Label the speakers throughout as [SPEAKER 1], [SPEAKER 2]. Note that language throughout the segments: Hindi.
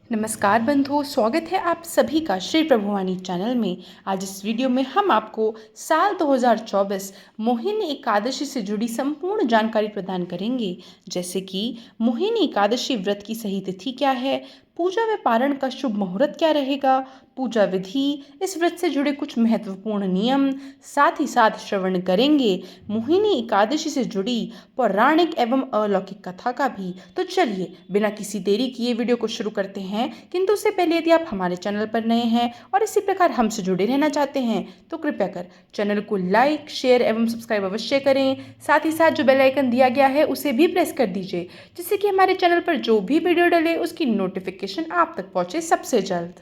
[SPEAKER 1] नमस्कार बंधुओं, स्वागत है आप सभी का श्री प्रभुवाणी चैनल में। आज इस वीडियो में हम आपको साल 2024 मोहिनी एकादशी से जुड़ी संपूर्ण जानकारी प्रदान करेंगे, जैसे कि मोहिनी एकादशी व्रत की सही तिथि क्या है, पूजा व पारण का शुभ मुहूर्त क्या रहेगा, पूजा विधि, इस व्रत से जुड़े कुछ महत्वपूर्ण नियम, साथ ही साथ श्रवण करेंगे मोहिनी एकादशी से जुड़ी पौराणिक एवं अलौकिक कथा का भी। तो चलिए बिना किसी देरी किए वीडियो को शुरू करते हैं, किंतु उससे पहले यदि आप हमारे चैनल पर नए हैं और इसी प्रकार हमसे जुड़े रहना चाहते हैं तो कृपया कर चैनल को लाइक, शेयर एवं सब्सक्राइब अवश्य करें। साथ ही साथ जो बेल आइकन दिया गया है उसे भी प्रेस कर दीजिए, जिससे कि हमारे चैनल पर जो भी वीडियो डले उसकी नोटिफिकेशन आप तक पहुंचे सबसे जल्द।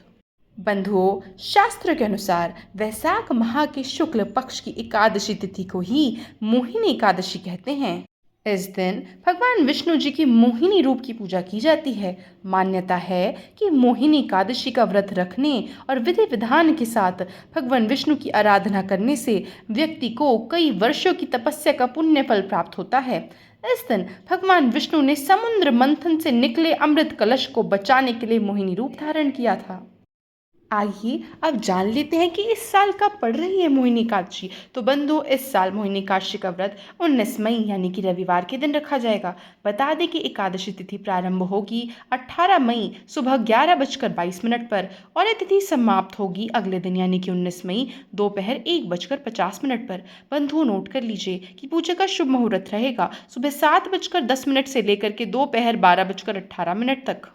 [SPEAKER 1] बंधुओं, शास्त्र के अनुसार वैशाख माह के शुक्ल पक्ष की एकादशी तिथि को ही मोहिनी एकादशी कहते हैं। इस दिन भगवान विष्णु जी की मोहिनी रूप की पूजा की जाती है। मान्यता है कि मोहिनी एकादशी का व्रत रखने और विधि विधान के साथ भगवान विष्णु की आराधना करने से व्यक्ति को कई वर्षों की तपस्या का पुण्य फल प्राप्त होता है। इस दिन भगवान विष्णु ने समुद्र मंथन से निकले अमृत कलश को बचाने के लिए मोहिनी रूप धारण किया था। आइए अब जान लेते हैं कि इस साल कब पड़ रही है मोहिनी एकादशी। तो बंधुओं, इस साल मोहिनी एकादशी का व्रत 19 मई यानी कि रविवार के दिन रखा जाएगा। बता दें कि एकादशी तिथि प्रारंभ होगी 18 मई सुबह 11:22 पर और यह तिथि समाप्त होगी अगले दिन यानी कि 19 मई दोपहर 1:50 पर। बंधुओं, नोट कर लीजिए कि पूजा का शुभ मुहूर्त रहेगा सुबह 7:10 से लेकर के दोपहर 12:18 तक।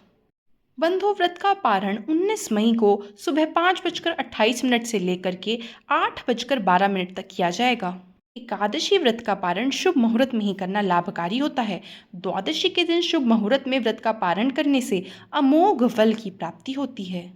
[SPEAKER 1] बंधु, व्रत का पारण 19 मई को सुबह 5:28 से लेकर के 8:12 तक किया जाएगा। एकादशी व्रत का पारण शुभ मुहूर्त में ही करना लाभकारी होता है। द्वादशी के दिन शुभ मुहूर्त में व्रत का पारण करने से अमोघ फल की प्राप्ति होती है।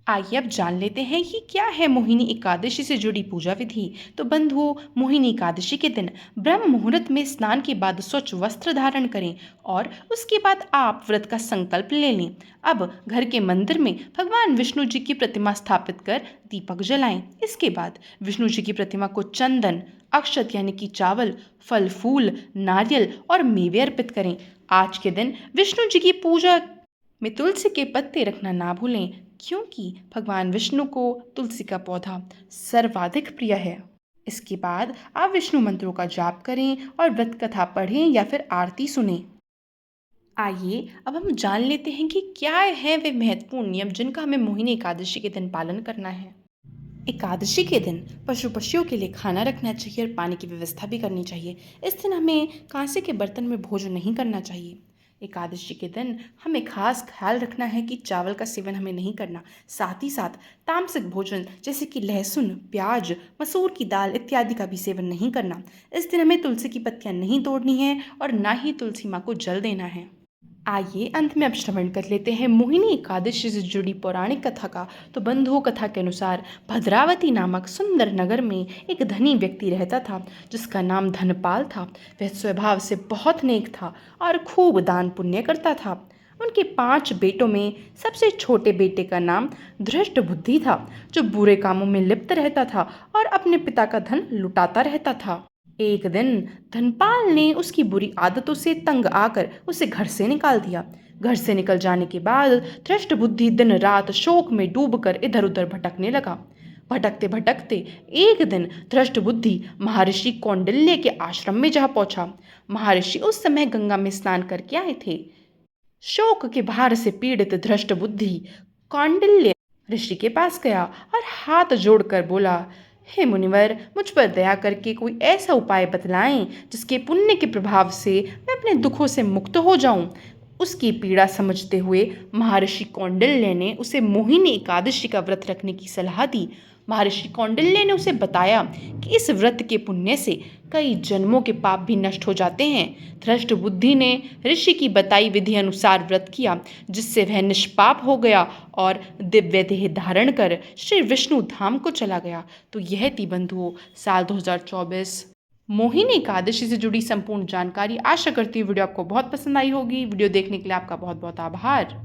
[SPEAKER 1] आइए अब जान लेते हैं कि क्या है मोहिनी एकादशी से जुड़ी पूजा विधि। तो बंधुओं, मोहिनी एकादशी के दिन ब्रह्म मुहूर्त में स्नान के बाद स्वच्छ वस्त्र धारण करें और उसके बाद आप व्रत का संकल्प ले लें। अब घर के मंदिर में भगवान विष्णु जी की प्रतिमा स्थापित कर दीपक जलाएं। इसके बाद विष्णु जी की प्रतिमा को चंदन, अक्षत यानी कि चावल, फल फूल, नारियल और मेवे अर्पित करें। आज के दिन विष्णु जी की पूजा में तुलसी के पत्ते रखना ना भूलें, क्योंकि भगवान विष्णु को तुलसी का पौधा सर्वाधिक प्रिय है। इसके बाद आप विष्णु मंत्रों का जाप करें और व्रत कथा पढ़ें या फिर आरती सुनें। आइए अब हम जान लेते हैं कि क्या है वे महत्वपूर्ण नियम जिनका हमें मोहिनी एकादशी के दिन पालन करना है। एकादशी के दिन पशुओं के लिए खाना रखना चाहिए और पानी की व्यवस्था भी करनी चाहिए। इस दिन हमें कांसे के बर्तन में भोजन नहीं करना चाहिए। एकादशी के दिन हमें खास ख्याल रखना है कि चावल का सेवन हमें नहीं करना। साथ ही साथ तामसिक भोजन जैसे कि लहसुन, प्याज, मसूर की दाल इत्यादि का भी सेवन नहीं करना। इस दिन हमें तुलसी की पत्तियां नहीं तोड़नी है और ना ही तुलसी माँ को जल देना है। आइए अंत में अब श्रवण कर लेते हैं मोहिनी एकादशी से जुड़ी पौराणिक कथा का। तो बंधुओं, कथा के अनुसार भद्रावती नामक सुंदर नगर में एक धनी व्यक्ति रहता था, जिसका नाम धनपाल था। वह स्वभाव से बहुत नेक था और खूब दान पुण्य करता था। उनके 5 बेटों में सबसे छोटे बेटे का नाम धृष्ट बुद्धि था, जो बुरे कामों में लिप्त रहता था और अपने पिता का धन लुटाता रहता था। एक दिन धनपाल ने उसकी बुरी आदतों से तंग आकर उसे घर से निकाल दिया। घर से निकल जाने के बाद धृष्ट बुद्धि दिन रात शोक में डूबकर इधर उधर भटकने लगा। भटकते भटकते एक दिन धृष्ट बुद्धि महर्षि कौंडिल्य के आश्रम में जा पहुंचा। महर्षि उस समय गंगा में स्नान करके आए थे। शोक के भार से पीड़ित धृष्ट बुद्धि कौंडिल्य ऋषि के पास गया और हाथ जोड़कर बोला, हे मुनिवर, मुझ पर दया करके कोई ऐसा उपाय बतलाएं जिसके पुण्य के प्रभाव से मैं अपने दुखों से मुक्त हो जाऊं। उसकी पीड़ा समझते हुए महर्षि कौंडिल्य ने उसे मोहिनी एकादशी का व्रत रखने की सलाह दी। महर्षि कौंडिल्य ने उसे बताया कि इस व्रत के पुण्य से कई जन्मों के पाप भी नष्ट हो जाते हैं। धृष्ट बुद्धि ने ऋषि की बताई विधि अनुसार व्रत किया, जिससे वह निष्पाप हो गया और दिव्य देह धारण कर श्री विष्णु धाम को चला गया। तो यह थी बंधुओं साल 2024 मोहिनी एकादशी से जुड़ी संपूर्ण जानकारी। आशा करती हूँ वीडियो आपको बहुत पसंद आई होगी। वीडियो देखने के लिए आपका बहुत बहुत आभार।